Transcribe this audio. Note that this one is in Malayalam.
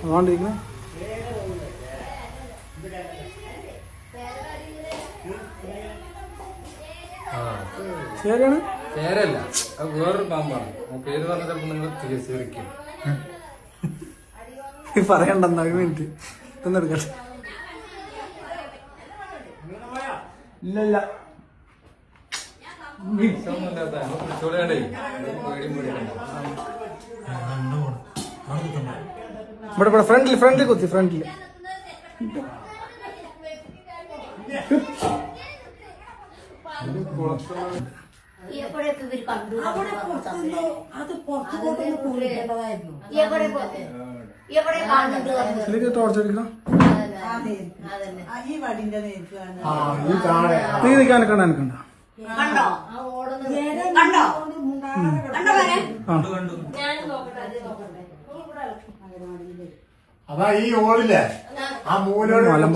അതുകൊണ്ടിരിക്കണേ ശരിയാണ്. പേരല്ല, അത് വേറൊരു പാമ്പാണ്. പേര് പറഞ്ഞ ചിലപ്പോൾ നിങ്ങൾ തിരിച്ചിരിക്കും. പറയണ്ടെന്നാ ഒരു മിനിറ്റ് ഒന്നെടുക്കട്ടെ. ഇല്ലല്ല ഇവിടെ ഇവിടെ ഫ്രണ്ടിൽ കുത്തി ഫ്രണ്ടിൽ. ടോർച്ച് അടിക്കണം. നീ നിൽക്കാനൊക്കെ എനക്കണ്ട. അതാ ഈ ഓടില്ലേ ആ മൂലോട് ഒരാള്